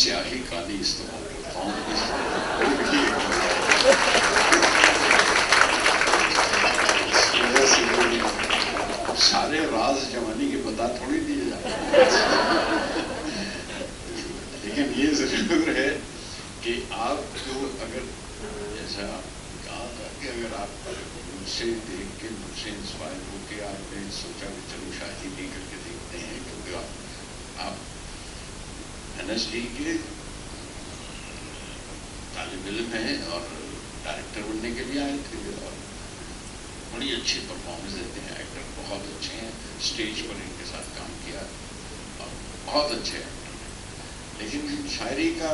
स्याही काली इस्तेमाल करता हूँ। सारे राज जवानी के बता थोड़ी दिए जाते हैं, लेकिन ये जरूर है कि आप जो अगर जैसा कहा था कि अगर आप मुझसे देख के मुझसे इंस्पायर होकर आपने सोचा कि चलो शादी भी करके देखते हैं, क्योंकि आप NSD के तालिब इल्म हैं और डायरेक्टर बनने के लिए आए थे और बड़ी अच्छी परफॉर्मेंस देते हैं, एक्टर बहुत अच्छे हैं, स्टेज पर इनके साथ काम किया और बहुत अच्छे एक्टर हैं। लेकिन शायरी का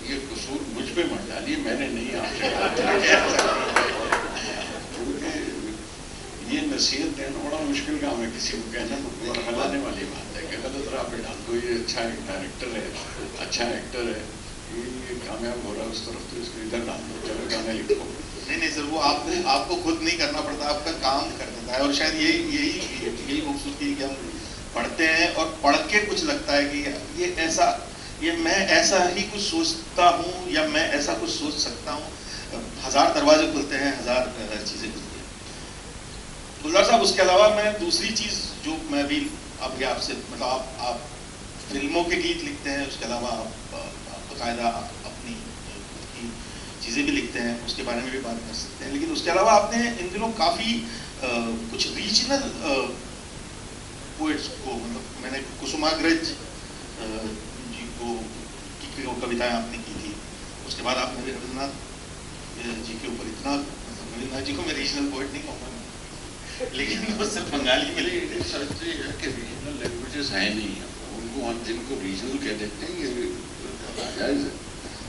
ये कसूर मुझ पे मत डालिए, मैंने नहीं आपसे कहा, क्योंकि ये नसीहत देना बड़ा मुश्किल काम है, किसी को कहना हलाने वाली बात है कि गलत राह पे डाल दो, ये अच्छा डायरेक्टर है, अच्छा एक्टर है, ये कामयाब हो रहा है उस तरफ, तो इसको इधर डाल दो, चलो गाने लिखो। नहीं सर, वो आपको खुद नहीं करना पड़ता, आपका काम कर देता है। और शायद यही खूबसूरती है कि हम पढ़ते हैं और पढ़ के कुछ लगता है कि ये मैं ऐसा ही कुछ सोचता हूँ या मैं ऐसा कुछ सोच सकता हूँ। हजार दरवाजे खुलते हैं, हजार चीजें खुलती हैं। गुलजार साहब, उसके अलावा मैं दूसरी चीज जो मैं भी अभी आपसे, मतलब आप फिल्मों के गीत लिखते हैं, उसके अलावा आप बाकायदा अपनी चीज़ें भी लिखते हैं, उसके बारे में भी बात कर सकते हैं। लेकिन उसके अलावा आपने इन दिनों काफ़ी कुछ रीजनल पोइट्स को, मतलब मैंने कुसुमाग्रज जी को की कविताएं आपने की थी, उसके बाद आपने रविन्द्रनाथ जी के ऊपर इतना, मतलब रविन्द्रनाथ जी को मैं रीजनल पोइट नहीं कहूँगा, लेकिन उससे बंगाली में रीजनल लैंग्वेजेस हैं नहीं, उनको हम जिनको रीजनल कह देते हैं ये नाजायज है,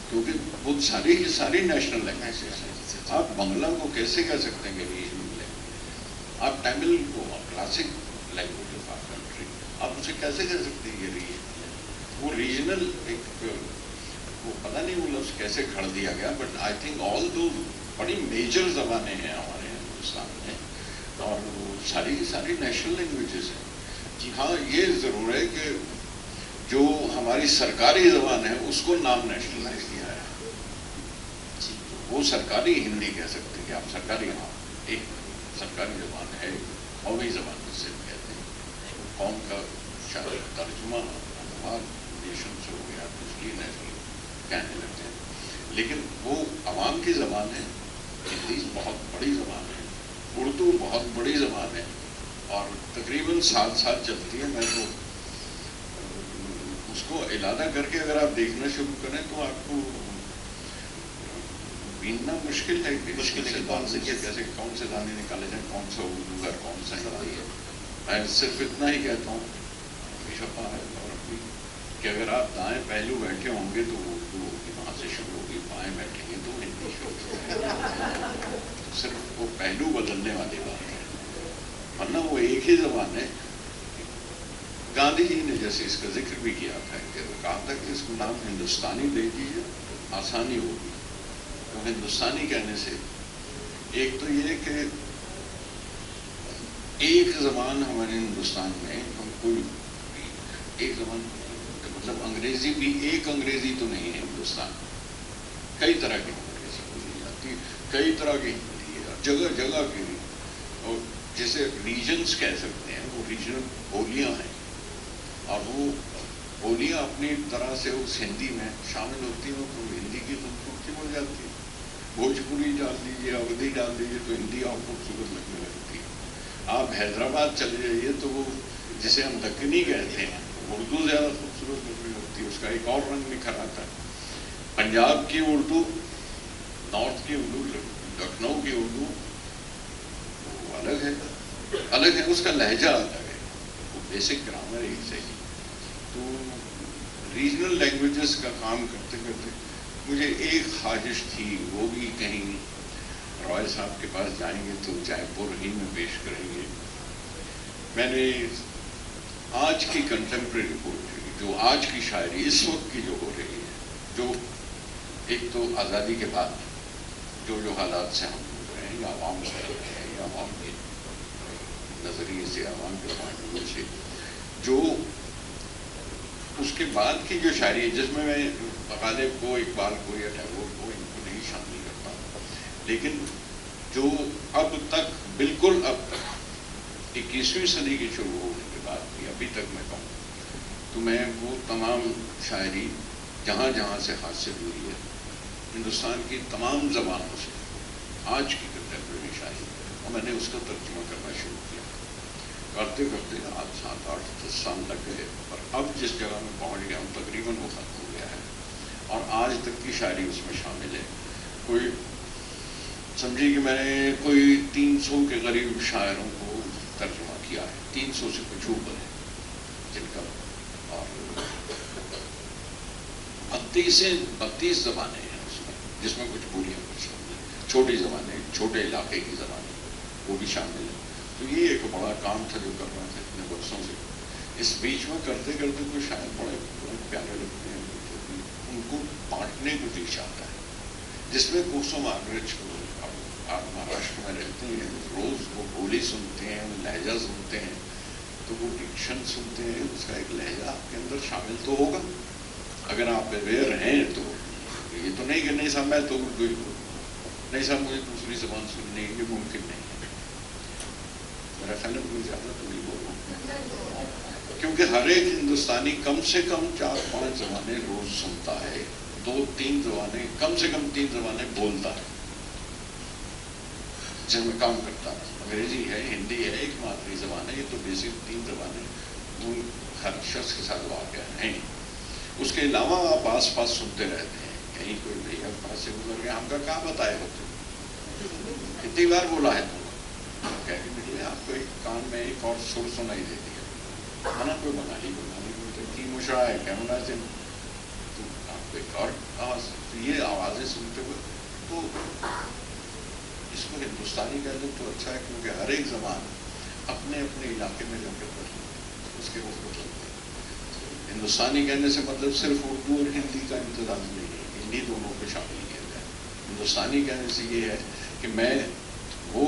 क्योंकि बहुत सारी नेशनल लैंग्वेजेस हैं। आप बांग्ला को कैसे कह सकते हैं कि रीजनल लैंग्वेज? आप तमिल को, classic language of our country, आप उसे कैसे कह सकते हैं ये रीजनल? वो रीजनल एक वो पता नहीं वो लफ्ज़ कैसे खड़ दिया गया, बट आई थिंक ऑल दो बड़ी मेजर ज़बानें हैं हमारे हिंदुस्तान में और वो सारी नेशनल लैंग्वेजेस हैं। जी हाँ, ये ज़रूर है कि जो हमारी सरकारी ज़बान है उसको नाम नेशनलाइज किया है, वो सरकारी हिंदी कह सकते हैं कि आप सरकारी, हाँ एक सरकारी ज़बान है, कौमी ज़बान जिसे कहते हैं, कौम का शायद तर्जुमा नेशन से हो गया तो इसलिए नेशनल कहने लगते हैं, लेकिन वो आवाम की ज़बान है। हिंदी बहुत बड़ी ज़बान है, उर्दू बहुत बड़ी ज़बान है और तकरीबन 7 साल चलती है। मैं तो उसको इलादा करके अगर आप देखना शुरू करें तो आपको बीनना मुश्किल है कि कौन से दाने निकाले जाए, कौन सा उर्दू है, कौन सा हिंदी है। मैं सिर्फ इतना ही कहता हूँ शफा है और अपनी कि अगर आप दाएं पहलू बैठे होंगे तो उर्दू होगी, वहाँ से शुरू होगी, बाएं बैठेंगे तो हिंदी शुरू होगी। सिर्फ वो पहलू बदलने वाली बात है, वरना वो एक ही ज़बान है। गांधी जी ने जैसे इसका जिक्र भी किया था कि कहा था कि इसको नाम हिंदुस्तानी दे दीजिए, आसानी होगी। तो हिंदुस्तानी कहने से एक तो ये कि एक ज़बान हमारे हिंदुस्तान में, हम कोई एक ज़बान, मतलब अंग्रेज़ी भी एक अंग्रेज़ी तो नहीं है हिंदुस्तान, कई तरह की अंग्रेज़ी बोली जाती है, कई तरह की हिंदी है, जगह जगह की। और जैसे रीजन्स कह सकते हैं, वो रीजनल बोलियाँ हैं और वो बोलियाँ अपनी तरह से उस हिंदी में शामिल होती हैं तो हिंदी की खूबसूरती बढ़ जाती है। भोजपुरी डाल दीजिए, अवधी डाल दीजिए तो हिंदी और खूबसूरत लगने लगती है। आप हैदराबाद चले जाइए तो वो जिसे हम दक्कनी कहते हैं, उर्दू ज़्यादा खूबसूरत लगने लगती है, उसका एक और रंग निखर आता है। पंजाब की उर्दू, नॉर्थ की उर्दू, लखनऊ की उर्दू अलग है, उसका लहजा अलग है, वो बेसिक ग्रामर एक से ही। तो रीजनल लैंग्वेजेस का काम करते करते मुझे एक ख्वाहिश थी, वो भी कहीं रॉय साहब के पास जाएंगे तो जयपुर ही में पेश करेंगे। मैंने आज की कंटेम्प्रेरी पोइट्री, जो आज की शायरी इस वक्त की जो हो रही है, जो एक तो आज़ादी के बाद जो हालात से हम गुजरे हैं, या आवाम से हैं, या आवाम के नज़रिए से, आवाम के पॉइंट ऑफ व्यू से, जो اس کے بعد کی جو شاعری ہے جس میں غالب کو، اقبال کو یا ٹیگور کو ان کو نہیں شامل کرتا، لیکن جو اب تک بالکل اب تک 21ویں صدی کی شروع ہونے کے بعد بھی ابھی تک میں کہوں تو میں وہ تمام شاعری جہاں جہاں سے حاصل ہوئی ہے ہندوستان کی تمام زبانوں سے آج کی کنٹمپریری شاعری، اور میں نے اس کا ترجمہ کرنا شروع کیا، کرتے کرتے آج 7-8-10 سال لگ گئے، اور اب جس جگہ میں پہنچ گیا ہوں تقریباً وہ ختم ہو گیا ہے، اور آج تک کی شاعری اس میں شامل ہے۔ کوئی سمجھے کہ میں نے کوئی 300 کے قریب شاعروں کو ترجمہ کیا ہے، 300 سے کچھ اوپر ہے جن کا، اور 32 زبانیں ہیں اس میں، جس میں کچھ بولیاں بھی شامل ہیں، چھوٹی زبانیں، چھوٹے علاقے کی زبانیں وہ بھی شامل ہیں۔ تو یہ ایک بڑا کام تھا جو کر رہا تھا اتنے برسوں سے۔ اس بیچ میں کرتے کرتے کوئی شاعر بڑے پیارے لگتے ہیں، ان کو بانٹنے کو دل چاہتا ہے، جس میں کوسو مارگریٹ کو، آپ مہاراشٹر میں رہتے ہیں، روز وہ بولی سنتے ہیں، لہجہ سنتے ہیں، تو وہ ڈکشن سنتے ہیں، اس کا ایک لہجہ آپ کے اندر شامل تو ہوگا اگر آپ اویئر ہیں۔ تو یہ تو نہیں کہ نہیں صاحب میں تو اردو ہی بولوں، نہیں صاحب مجھے دوسری زبان سننی ہے، یہ ممکن نہیں ہے۔ میرا خیال ہے کوئی زیادہ تو نہیں بول رہا ہوں، کیونکہ ہر ایک ہندوستانی کم سے کم 4-5 زبانیں روز سنتا ہے، 2-3 زبانیں، کم سے کم 3 زبانیں بولتا ہے جس میں کام کرتا ہے۔ انگریزی ہے، ہندی ہے، ایک مادری زبان ہے، یہ تو بیسک 3 زبانیں وہ ہر شخص کے ساتھ واقع ہیں۔ اس کے علاوہ آپ آس پاس سنتے رہتے ہیں، کہیں کوئی بھیا پاس سے گزر گیا، ہم کا کہاں بتائے ہوتے کتنی بار بولا ہے تم کو، کہہ کے ملے آپ کو ایک کان میں ایک اور سر سنائی دیتی ہے نا، کوئی بنالی بولتے کی مشرا ہے کیمرا سے، تو آپ کو ایک اور آواز، یہ آوازیں سنتے ہوئے تو اس کو ہندوستانی کہہ دیں تو اچھا ہے، کیونکہ ہر ایک زبان اپنے اپنے علاقے میں جا کے پڑھیں اس کے وہ چلتے ہیں۔ ہندوستانی کہنے سے مطلب صرف اردو اور ہندی کا انتظام نہیں ہے، ہندی دونوں کو شامل کیا جائے۔ ہندوستانی کہنے سے یہ ہے کہ میں وہ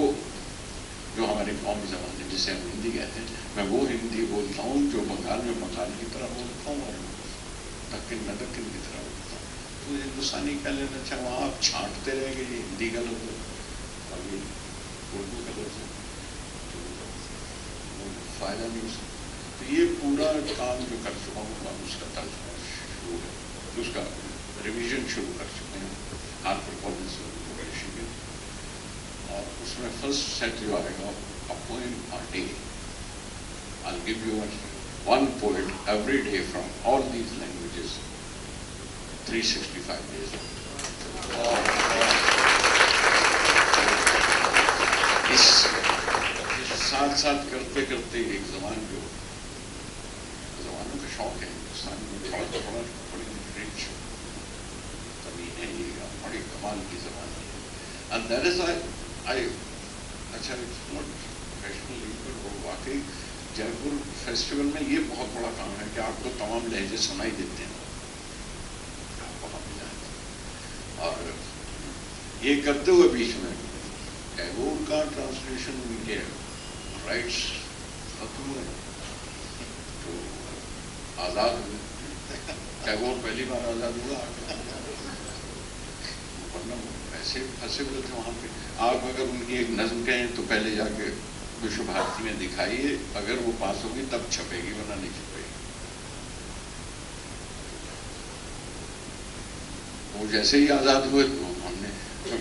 جو ہماری قومی زبان ہے جسے ہم ہندی کہتے ہیں، میں وہ ہندی بولتا ہوں جو بنگال میں بنگال کی طرح بولتا ہوں اور دکن میں دکن کی طرح بولتا ہوں۔ تو ہندوستانی کہہ لینا اچھا، وہاں آپ چھانٹتے رہیں گے یہ ہندی کا لفظ ہے اور یہ اردو کا لفظ ہے، تو وہ فائدہ نہیں اس کا۔ تو یہ پورا کام جو کر چکا ہوں اب اس کا ترجمہ شروع ہے، تو اس کا ریویژن شروع کر چکے ہیں ہارپر کالج پبلیشنگ میں، اور اس میں فرسٹ سیٹ جو آئے گا a poem a day. I'll give you one poet every day from all these languages, 365 days. اس ساتھ ساتھ کرتے کرتے ایک زبان جو زبانوں کا شوق ہے ہندوستان میں، بڑی رچ زمین ہے یہ، بڑی کمال کی زبان ہے، and that is I اچھا اٹس ناٹ پروفیشنل، پر وہ واقعی جے پور فیسٹیول میں یہ بہت بڑا کام ہے کہ آپ کو تمام لہجے سنائی دیتے ہیں، آپ وہاں پہ جائیں، اور یہ کرتے ہوئے بیچ میں ٹیگور کا ٹرانسلیشن ان کے رائٹس ختم ہوئے تو آزاد ہوئے، ٹیگور پہلی بار آزاد ہوا، ورنہ ایسے پھنسے ہوئے تھے وہاں پہ۔ آپ اگر ان کی ایک نظم کہیں تو پہلے جا کے وشو بھارتی میں دکھائیے، اگر وہ پاس ہوگی تب چھپے گی ورنہ نہیں چھپے گی۔ وہ جیسے ہی آزاد ہوئے تو ہم نے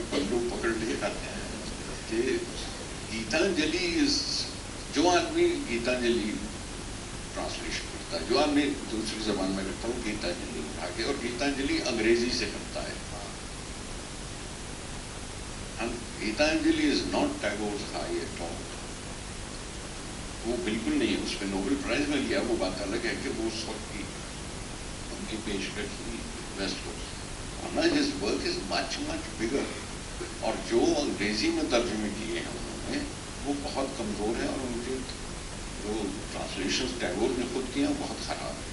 پلو پکڑ لیا کہ گیتانجلی، جو آدمی گیتانجلی ٹرانسلیشن کرتا ہے، جو آدمی دوسری زبان میں کرتا ہے وہ گیتانجلی اٹھا کے، اور گیتانجلی انگریزی سے کرتا ہے، Gitanjali is not Tagore's high at all, وہ بالکل نہیں ہے، اس پہ نوبل پرائز میں لیا، وہ بات الگ ہے کہ وہ اس وقت کی ان کی پیشکش کی ویسٹ کوسٹ، ورنہ ہز ورک از مچ مچ بگر، اور جو انگریزی میں ترجمے کیے ہیں انہوں نے وہ بہت کمزور ہیں، اور ان کے جو ٹرانسلیشن ٹیگور نے خود کیا بہت خراب ہے۔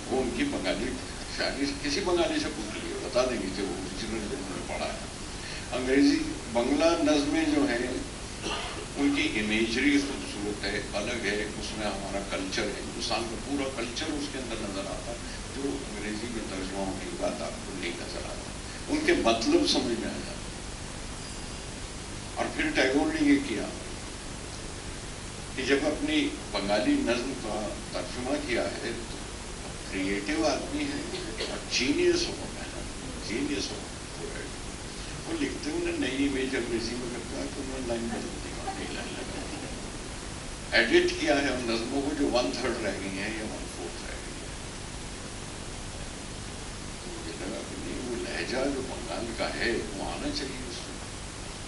وہ ان کی بنگالی شاعری کسی بنگالی سے پوچھ لیے بتا دیں گے کہ وہ اوریجنل جو انہوں نے پڑھا ہے۔ انگریزی بنگلہ نظمیں جو ہیں ان کی امیجری خوبصورت सूरत है, अलग है, उसमें हमारा कल्चर है, हिंदुस्तान का पूरा कल्चर उसके अंदर नज़र आता है, जो अंग्रेजी में तर्जुमा होने के बाद आपको नहीं नज़र आता, उनके मतलब समझ में आ जाता। और फिर टैगोर ने ये किया कि जब अपनी बंगाली नज्म का तर्जुमा किया है तो क्रिएटिव आदमी है और जीनियस हो, जीनियस हो, वो लिखते हैं उन्हें नई इमेज अंग्रेजी में करता है तो उन्होंने लाइन बदल दी, नई लाइन लगा दी, एडिट किया है उन नज्मों को जो 1/3 रह गई हैं या 1/4 रह गई है। तो मुझे लगा कि नहीं, वो लहजा जो बंगाल का है वो आना चाहिए उसमें।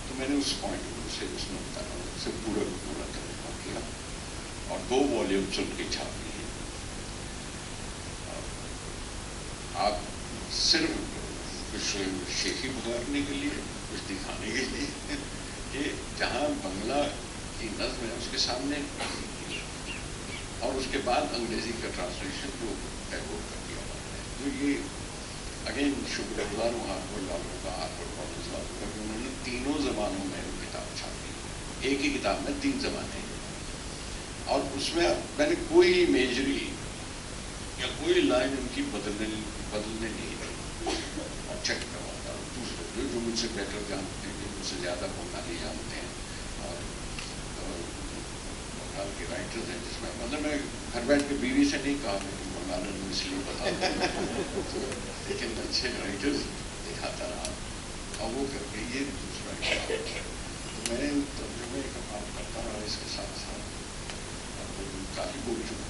तो मैंने उस पॉइंट से उसमें बताया, उससे पूरा तर्जुमा किया और 2 वॉल्यूम्स उनकी छापी है। आप सिर्फ कुछ शेखी पुकारने के लिए, कुछ दिखाने के लिए कि जहाँ बंगला की नज्म है उसके सामने, और उसके बाद अंग्रेजी का ट्रांसलेशन जो टैगोर का किया हुआ है। तो ये अगेन शुक्रगुजार हूँ हार्वर्ड वालों का, हार्वर्ड कॉलेज वालों का, कि उन्होंने 3 ज़बानों में वो किताब छापी, एक ही किताब में 3 ज़बानें, और उसमें मैंने कोई इमेजरी या कोई लाइन उनकी बदलने नहीं दी, और चेक करवाता हूँ दूसरे जो मुझसे बेटर जानते हैं, जो मुझसे ज़्यादा बंगाली जानते हैं और बंगाल के राइटर्स हैं, जिसमें मतलब मैं घर बैठ के बीवी से नहीं कहा कि बंगाल में इसलिए बता लेकिन अच्छे राइटर्स दिखाता रहा और वो करके ये दूसरा तो मैं तर्जुमे का काम करता रहा इसके साथ साथ, और काफ़ी बोल चुका